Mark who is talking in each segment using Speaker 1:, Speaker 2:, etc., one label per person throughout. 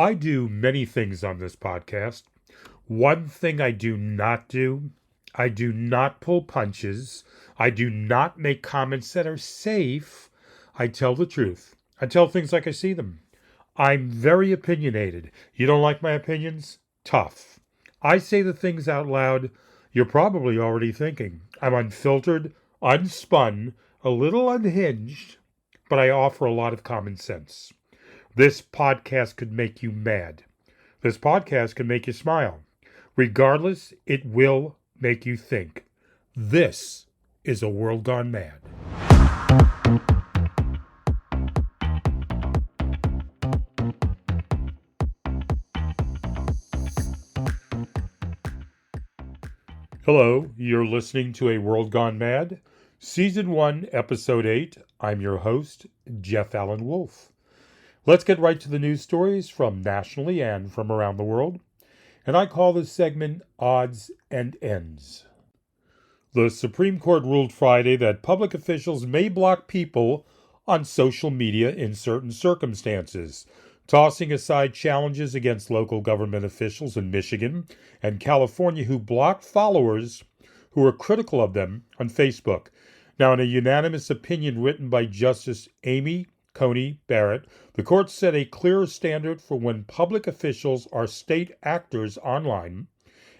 Speaker 1: I do many things on this podcast. One thing I do not do, I do not pull punches. I do not make comments that are safe. I tell the truth. I tell things like I see them. I'm very opinionated. You don't like my opinions? Tough. I say the things out loud you're probably already thinking. I'm unfiltered, unspun, a little unhinged, but I offer a lot of common sense. This podcast could make you mad. This podcast can make you smile. Regardless, it will make you think. This is a world gone mad. Hello, you're listening to A World Gone Mad, Season 1, Episode 8. I'm your host, Jeff Allen Wolfe. Let's get right to the news stories from nationally and from around the world. And I call this segment Odds and Ends. The Supreme Court ruled Friday that public officials may block people on social media in certain circumstances, tossing aside challenges against local government officials in Michigan and California who blocked followers who were critical of them on Facebook. Now, in a unanimous opinion written by Justice Amy Coney Barrett, the court set a clearer standard for when public officials are state actors online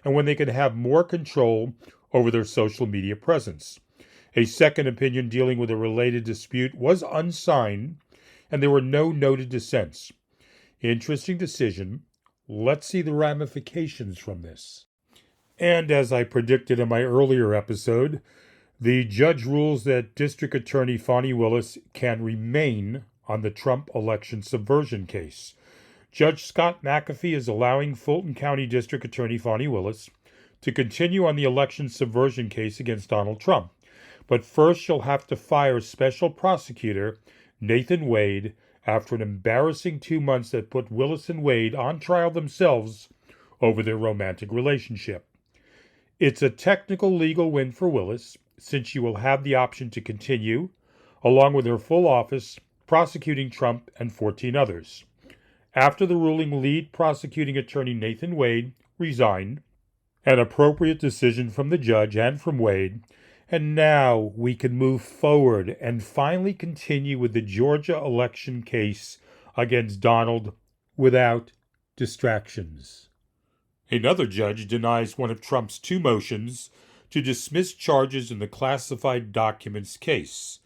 Speaker 1: and when they can have more control over their social media presence. A second opinion dealing with a related dispute was unsigned, and there were no noted dissents. Interesting decision. Let's see the ramifications from this. And as I predicted in my earlier episode, the judge rules that District Attorney Fani Willis can remain on the Trump election subversion case. Judge Scott McAfee is allowing Fulton County District Attorney Fani Willis to continue on the election subversion case against Donald Trump. But first she'll have to fire Special Prosecutor Nathan Wade after an embarrassing 2 months that put Willis and Wade on trial themselves over their romantic relationship. It's a technical legal win for Willis, since she will have the option to continue, along with her full office, prosecuting Trump and 14 others. After the ruling, lead prosecuting attorney Nathan Wade resigned, an appropriate decision from the judge and from Wade, and now we can move forward and finally continue with the Georgia election case against Donald without distractions. Another judge denies one of Trump's 2 motions to dismiss charges in the classified documents case.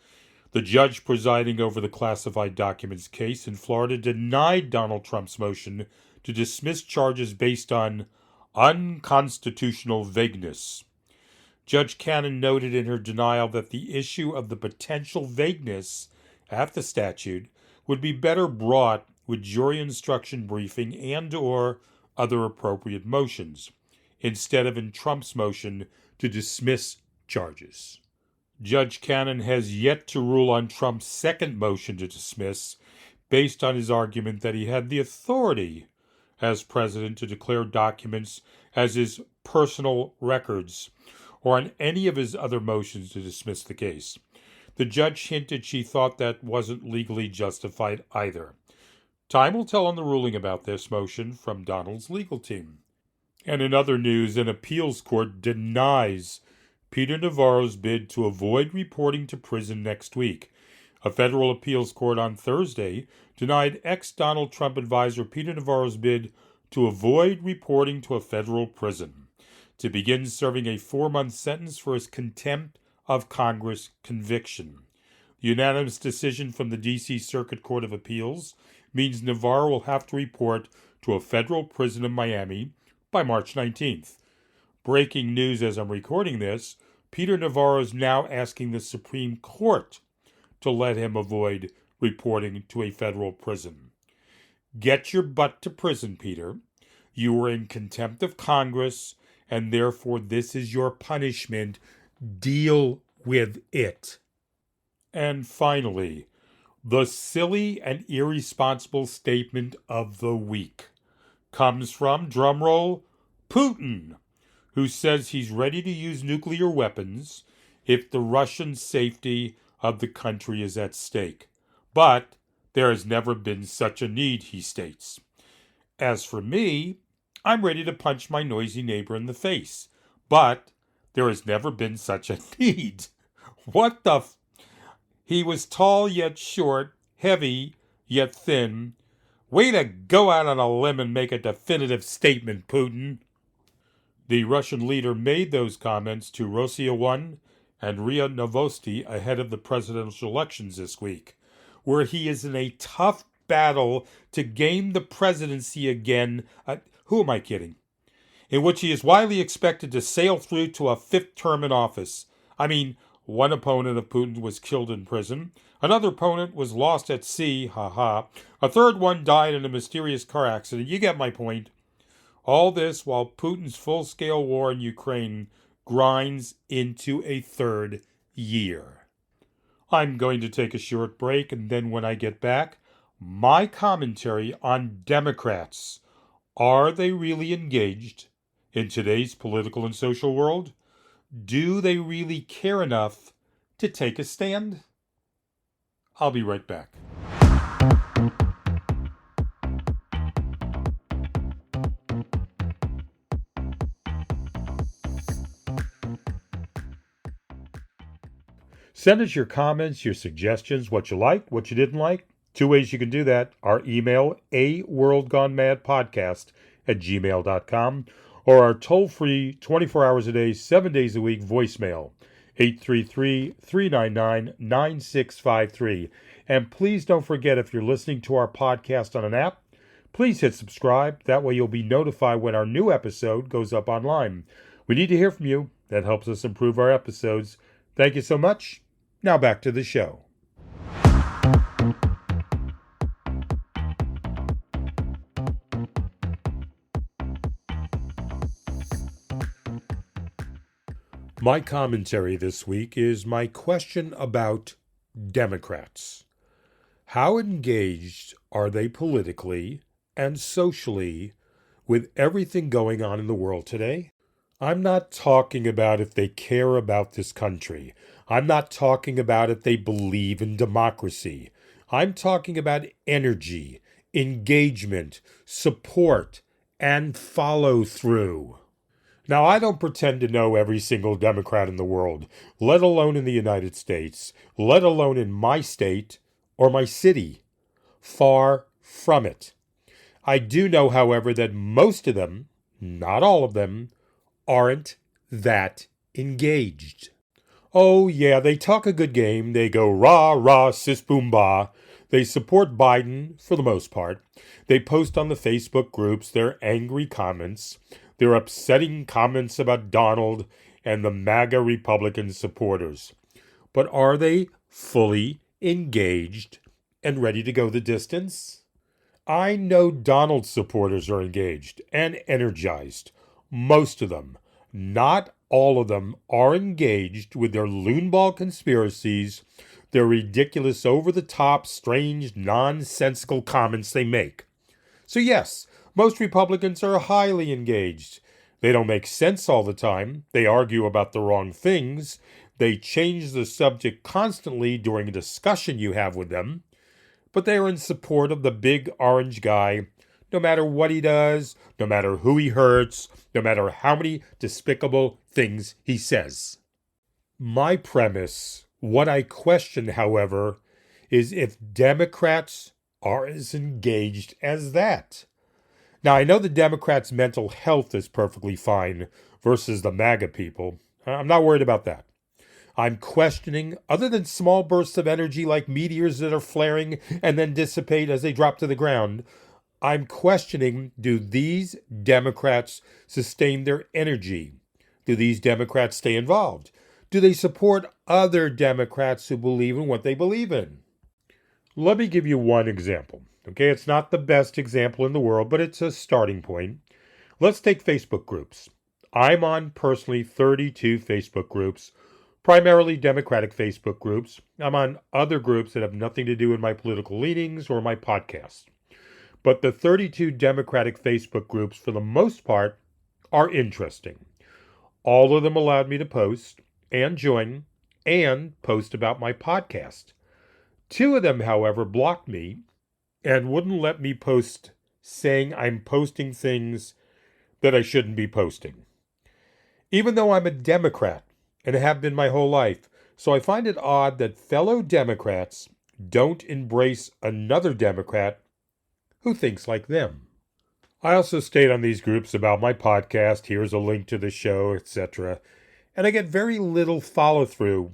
Speaker 1: The judge presiding over the classified documents case in Florida denied Donald Trump's motion to dismiss charges based on unconstitutional vagueness. Judge Cannon noted in her denial that the issue of the potential vagueness at the statute would be better brought with jury instruction briefing and/or other appropriate motions, instead of in Trump's motion to dismiss charges. Judge Cannon has yet to rule on Trump's second motion to dismiss, based on his argument that he had the authority as president to declare documents as his personal records, or on any of his other motions to dismiss the case. The judge hinted she thought that wasn't legally justified either. Time will tell on the ruling about this motion from Donald's legal team. And in other news, an appeals court denies Peter Navarro's bid to avoid reporting to prison next week. A federal appeals court on Thursday denied ex-Donald Trump advisor Peter Navarro's bid to avoid reporting to a federal prison, to begin serving a 4-month sentence for his contempt of Congress conviction. The unanimous decision from the D.C. Circuit Court of Appeals means Navarro will have to report to a federal prison in Miami by March 19th. Breaking news as I'm recording this, Peter Navarro is now asking the Supreme Court to let him avoid reporting to a federal prison. Get your butt to prison, Peter. You were in contempt of Congress, and therefore this is your punishment. Deal with it. And finally, the silly and irresponsible statement of the week comes from, drumroll, Putin, who says he's ready to use nuclear weapons if the Russian safety of the country is at stake. But there has never been such a need, he states. As for me, I'm ready to punch my noisy neighbor in the face. But there has never been such a need. What the He was tall yet short, heavy yet thin. Way to go out on a limb and make a definitive statement, Putin. The Russian leader made those comments to Rossiya 1 and RIA Novosti ahead of the presidential elections this week, where he is in a tough battle to gain the presidency again. Who am I kidding? In which he is widely expected to sail through to a fifth term in office. I mean, one opponent of Putin was killed in prison. Another opponent was lost at sea, haha. A third one died in a mysterious car accident. You get my point. All this while Putin's full-scale war in Ukraine grinds into a third year. I'm going to take a short break, and then when I get back, my commentary on Democrats. Are they really engaged in today's political and social world? Do they really care enough to take a stand? I'll be right back. Send us your comments, your suggestions, what you liked, what you didn't like. Two ways you can do that. Our email, aworldgonemadpodcast@gmail.com, or our toll-free 24 hours a day, 7 days a week voicemail, 833-399-9653. And please don't forget, if you're listening to our podcast on an app, please hit subscribe. That way you'll be notified when our new episode goes up online. We need to hear from you. That helps us improve our episodes. Thank you so much. Now back to the show. My commentary this week is my question about Democrats. How engaged are they politically and socially with everything going on in the world today? I'm not talking about if they care about this country. I'm not talking about if they believe in democracy. I'm talking about energy, engagement, support, and follow-through. Now, I don't pretend to know every single Democrat in the world, let alone in the United States, let alone in my state or my city. Far from it. I do know, however, that most of them, not all of them, aren't that engaged. Oh, yeah, they talk a good game. They go rah, rah, sis, boom, bah. They support Biden for the most part. They post on the Facebook groups their angry comments, their upsetting comments about Donald and the MAGA Republican supporters. But are they fully engaged and ready to go the distance? I know Donald supporters are engaged and energized. Most of them. Not all of them are engaged with their loonball conspiracies, their ridiculous, over-the-top, strange, nonsensical comments they make. So yes, most Republicans are highly engaged. They don't make sense all the time. They argue about the wrong things. They change the subject constantly during a discussion you have with them. But they are in support of the big orange guy, no matter what he does, no matter who he hurts, no matter how many despicable things he says. My premise, what I question, however, is if Democrats are as engaged as that. Now, I know the Democrats' mental health is perfectly fine versus the MAGA people. I'm not worried about that. I'm questioning, other than small bursts of energy like meteors that are flaring and then dissipate as they drop to the ground, I'm questioning, do these Democrats sustain their energy? Do these Democrats stay involved? Do they support other Democrats who believe in what they believe in? Let me give you one example. Okay, it's not the best example in the world, but it's a starting point. Let's take Facebook groups. I'm on personally 32 Facebook groups, primarily Democratic Facebook groups. I'm on other groups that have nothing to do with my political leanings or my podcast. But the 32 Democratic Facebook groups, for the most part, are interesting. All of them allowed me to post and join and post about my podcast. Two of them, however, blocked me and wouldn't let me post saying I'm posting things that I shouldn't be posting. Even though I'm a Democrat and have been my whole life, so I find it odd that fellow Democrats don't embrace another Democrat who thinks like them. I also state on these groups about my podcast, here's a link to the show, etc. And I get very little follow-through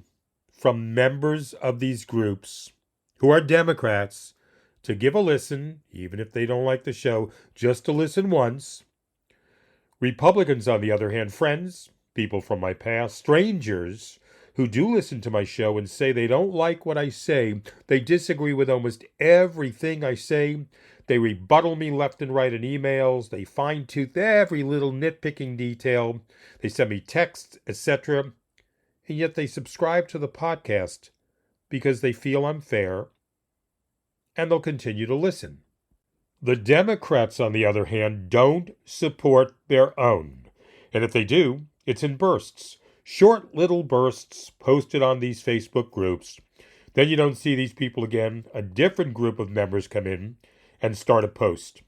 Speaker 1: from members of these groups who are Democrats to give a listen, even if they don't like the show, just to listen once. Republicans, on the other hand, friends, people from my past, strangers who do listen to my show and say they don't like what I say, they disagree with almost everything I say, they rebuttal me left and right in emails, they fine-tooth every little nitpicking detail, they send me texts, etc., and yet they subscribe to the podcast because they feel I'm fair, and they'll continue to listen. The Democrats, on the other hand, don't support their own. And if they do, it's in bursts. Short little bursts posted on these Facebook groups. Then you don't see these people again. A different group of members come in and start a post.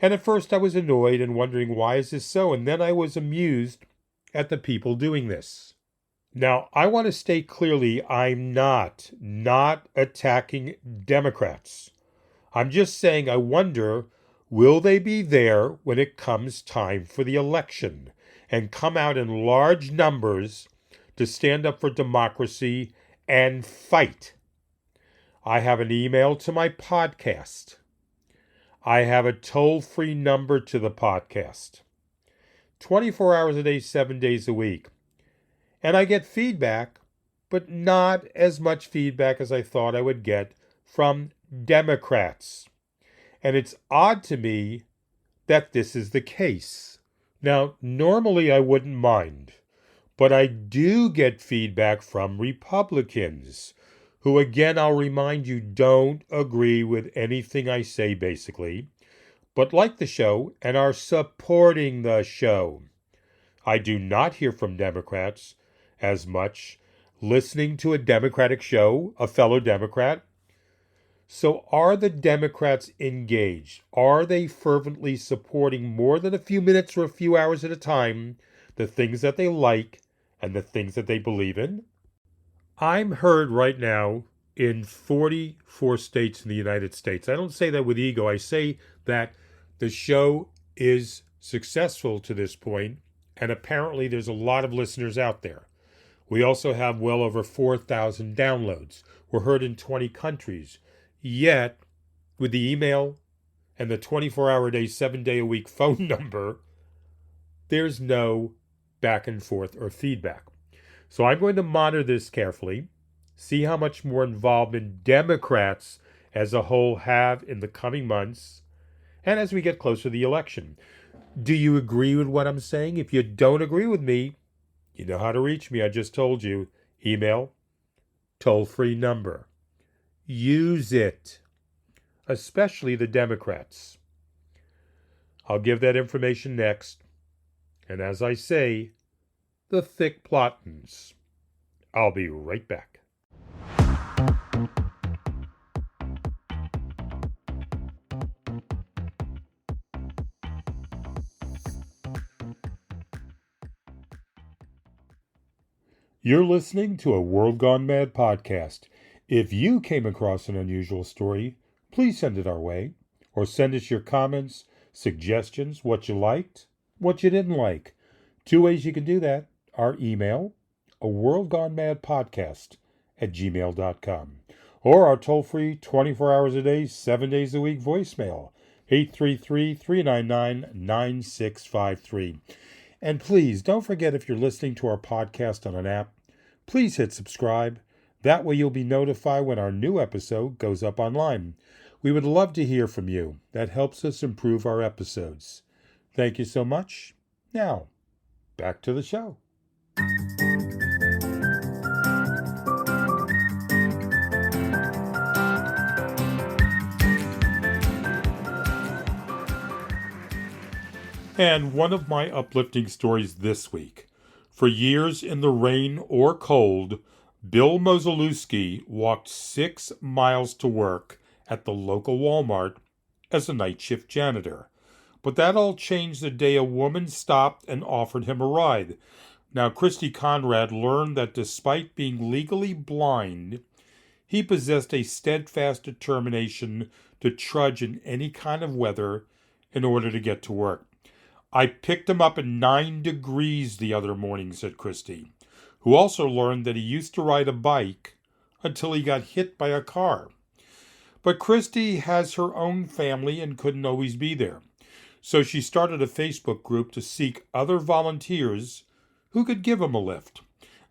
Speaker 1: And at first I was annoyed and wondering, why is this so? And then I was amused at the people doing this. Now, I want to state clearly, I'm not attacking Democrats. I'm just saying I wonder, will they be there when it comes time for the election and come out in large numbers to stand up for democracy and fight? I have an email to my podcast. I have a toll-free number to the podcast. 24 hours a day, 7 days a week. And I get feedback, but not as much feedback as I thought I would get from Democrats. And it's odd to me that this is the case. Now, normally I wouldn't mind, but I do get feedback from Republicans, who, again, I'll remind you, don't agree with anything I say, basically, but like the show and are supporting the show. I do not hear from Democrats as much listening to a Democratic show, a fellow Democrat. So are the Democrats engaged? Are they fervently supporting more than a few minutes or a few hours at a time the things that they like and the things that they believe in? I'm heard right now in 44 states in the United States. I don't say that with ego. I say that the show is successful to this point, and apparently there's a lot of listeners out there. We also have well over 4,000 downloads. We're heard in 20 countries. Yet, with the email and the 24-hour-a-day, 7-day-a-week phone number, there's no back and forth or feedback. So I'm going to monitor this carefully, see how much more involvement Democrats as a whole have in the coming months, and as we get closer to the election. Do you agree with what I'm saying? If you don't agree with me, you know how to reach me. I just told you. Email, toll-free number. Use it, especially the Democrats. I'll give that information next. And as I say, the thick plottins. I'll be right back. You're listening to a World Gone Mad podcast. If you came across an unusual story, please send it our way, or send us your comments, suggestions, what you liked, what you didn't like. 2 ways you can do that. Our email, a worldgonemad@gmail.com, or our toll-free 24 hours a day, 7 days a week voicemail, 833-399-9653. And please don't forget, if you're listening to our podcast on an app, please hit subscribe. That way you'll be notified when our new episode goes up online. We would love to hear from you. That helps us improve our episodes. Thank you so much. Now, back to the show. And one of my uplifting stories this week. For years in the rain or cold, Bill Mocalewski walked 6 miles to work at the local Walmart as a night shift janitor. But that all changed the day a woman stopped and offered him a ride. Now, Christy Conrad learned that despite being legally blind, he possessed a steadfast determination to trudge in any kind of weather in order to get to work. I picked him up in 9 degrees the other morning, said Christy, who also learned that he used to ride a bike until he got hit by a car. But Christy has her own family and couldn't always be there. So she started a Facebook group to seek other volunteers who could give him a lift.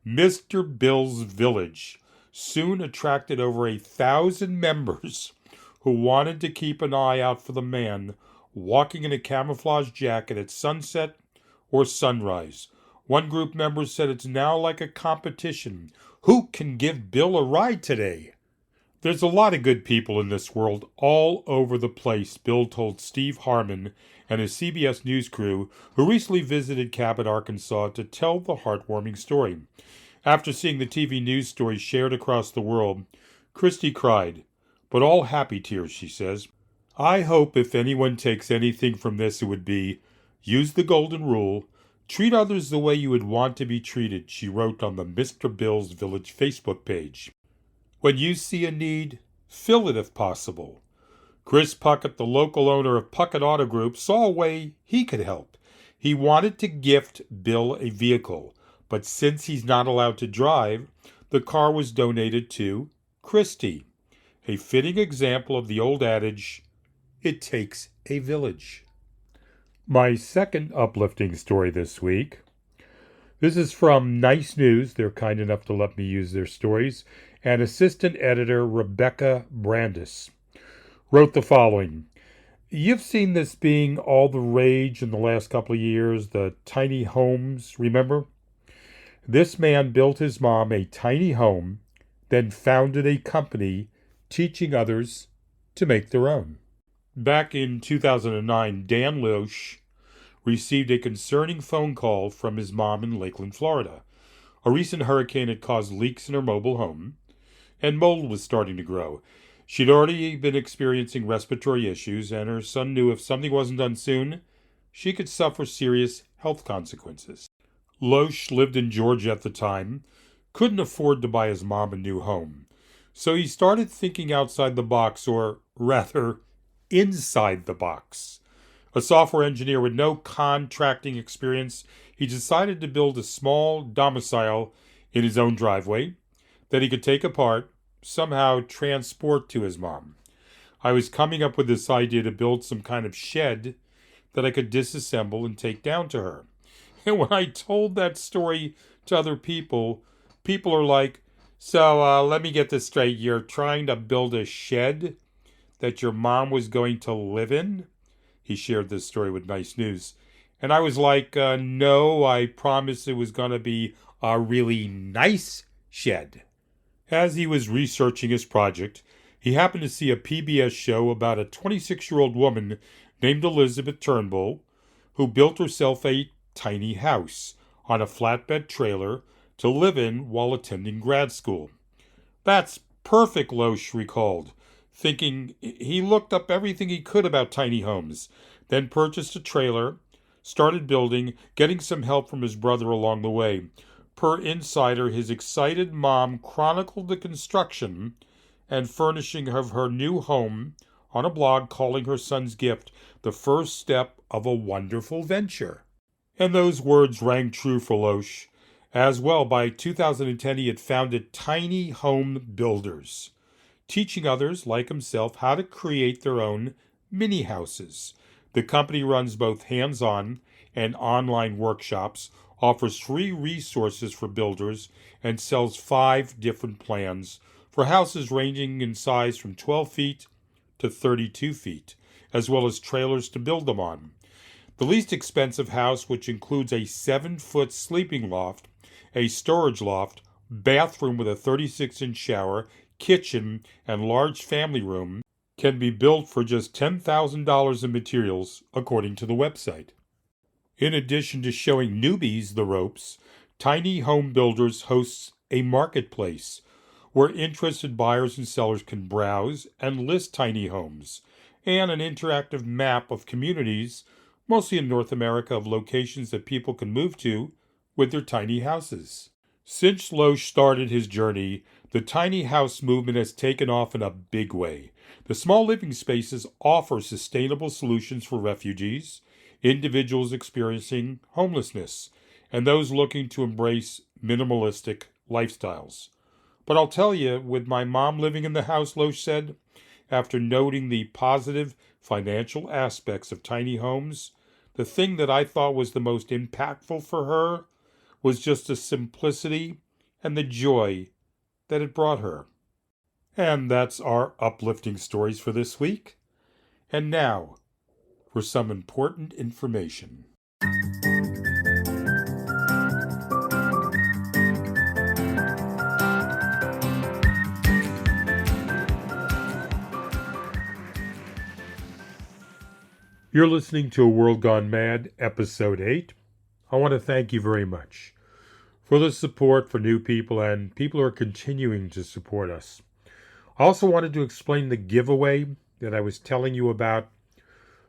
Speaker 1: Mr. Bill's Village soon attracted over 1,000 members who wanted to keep an eye out for the man walking in a camouflage jacket at sunset or sunrise. One group member said it's now like a competition. Who can give Bill a ride today? There's a lot of good people in this world all over the place, Bill told Steve Harmon and his CBS News crew, who recently visited Cabot, Arkansas, to tell the heartwarming story. After seeing the TV news stories shared across the world, Christy cried, but all happy tears, she says. I hope if anyone takes anything from this, it would be, use the golden rule, treat others the way you would want to be treated, she wrote on the Mr. Bill's Village Facebook page. When you see a need, fill it if possible. Chris Puckett, the local owner of Puckett Auto Group, saw a way he could help. He wanted to gift Bill a vehicle, but since he's not allowed to drive, the car was donated to Christy, a fitting example of the old adage, it takes a village. My second uplifting story this week. This is from Nice News. They're kind enough to let me use their stories. And assistant editor Rebecca Brandis wrote the following. You've seen this being all the rage in the last couple of years, the tiny homes, remember? This man built his mom a tiny home, then founded a company teaching others to make their own. Back in 2009, Dan Louche received a concerning phone call from his mom in Lakeland, Florida. A recent hurricane had caused leaks in her mobile home, and mold was starting to grow. She'd already been experiencing respiratory issues, and her son knew if something wasn't done soon, she could suffer serious health consequences. Loesch lived in Georgia at the time, couldn't afford to buy his mom a new home. So he started thinking outside the box, or rather, inside the box. A software engineer with no contracting experience, he decided to build a small domicile in his own driveway that he could take apart, somehow transport to his mom. I was coming up with this idea to build some kind of shed that I could disassemble and take down to her. And when I told that story to other people, people are like, so let me get this straight. You're trying to build a shed that your mom was going to live in? He shared this story with Nice News. And I was like, no, I promised it was going to be a really nice shed. As he was researching his project, he happened to see a PBS show about a 26-year-old woman named Elizabeth Turnbull who built herself a tiny house on a flatbed trailer to live in while attending grad school. That's perfect, Loesch recalled, thinking he looked up everything he could about tiny homes, then purchased a trailer, started building, getting some help from his brother along the way. Per Insider, his excited mom chronicled the construction and furnishing of her new home on a blog, calling her son's gift the first step of a wonderful venture. And those words rang true for Loesch. As well, by 2010, he had founded Tiny Home Builders, teaching others like himself how to create their own mini houses. The company runs both hands-on and online workshops, offers free resources for builders, and sells 5 different plans for houses ranging in size from 12 feet to 32 feet, as well as trailers to build them on. The least expensive house, which includes a 7-foot sleeping loft, a storage loft, bathroom with a 36-inch shower, kitchen, and large family room, can be built for just $10,000 in materials, according to the website. In addition to showing newbies the ropes, Tiny Home Builders hosts a marketplace where interested buyers and sellers can browse and list tiny homes, and an interactive map of communities, mostly in North America, of locations that people can move to with their tiny houses. Since Louche started his journey, the tiny house movement has taken off in a big way. The small living spaces offer sustainable solutions for refugees, individuals experiencing homelessness, and those looking to embrace minimalistic lifestyles. But I'll tell you, with my mom living in the house, Louche said, after noting the positive financial aspects of tiny homes, the thing that I thought was the most impactful for her was just the simplicity and the joy that it brought her. And that's our uplifting stories for this week. And now, for some important information. You're listening to A World Gone Mad, Episode 8. I want to thank you very much for the support for new people and people who are continuing to support us. I also wanted to explain the giveaway that I was telling you about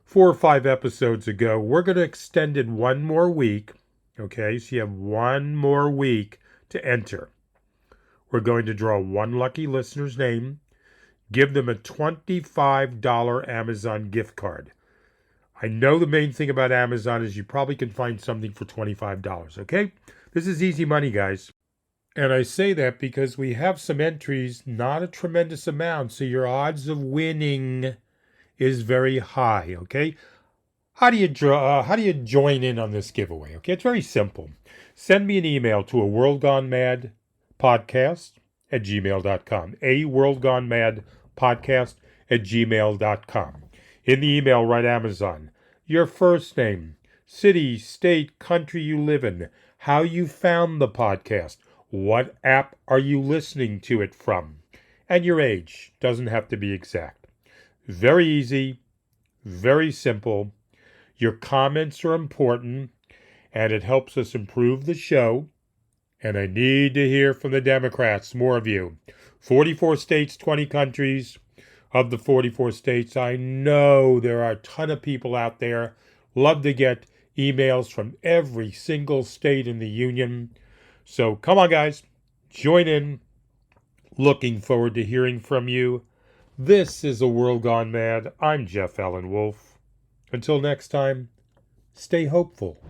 Speaker 1: 4 or 5 episodes ago. We're going to extend it one more week, okay? So you have one more week to enter. We're going to draw one lucky listener's name, give them a $25 Amazon gift card. I know the main thing about Amazon is you probably can find something for $25, okay? This is easy money, guys. And I say that because we have some entries, not a tremendous amount, so your odds of winning is very high, okay? How do you join in on this giveaway? Okay, it's very simple. Send me an email to aworldgonemadpodcast@gmail.com. aworldgonemadpodcast@gmail.com. In the email, write Amazon, your first name, city, state, country you live in, how you found the podcast, what app are you listening to it from, and your age. Doesn't have to be exact. Very easy, very simple. Your comments are important, and it helps us improve the show. And I need to hear from the Democrats, more of you. 44 states, 20 countries. Of the 44 states, I know there are a ton of people out there. Love to get emails from every single state in the union. So come on, guys. Join in. Looking forward to hearing from you. This is A World Gone Mad. I'm Jeff Allen Wolf. Until next time, stay hopeful.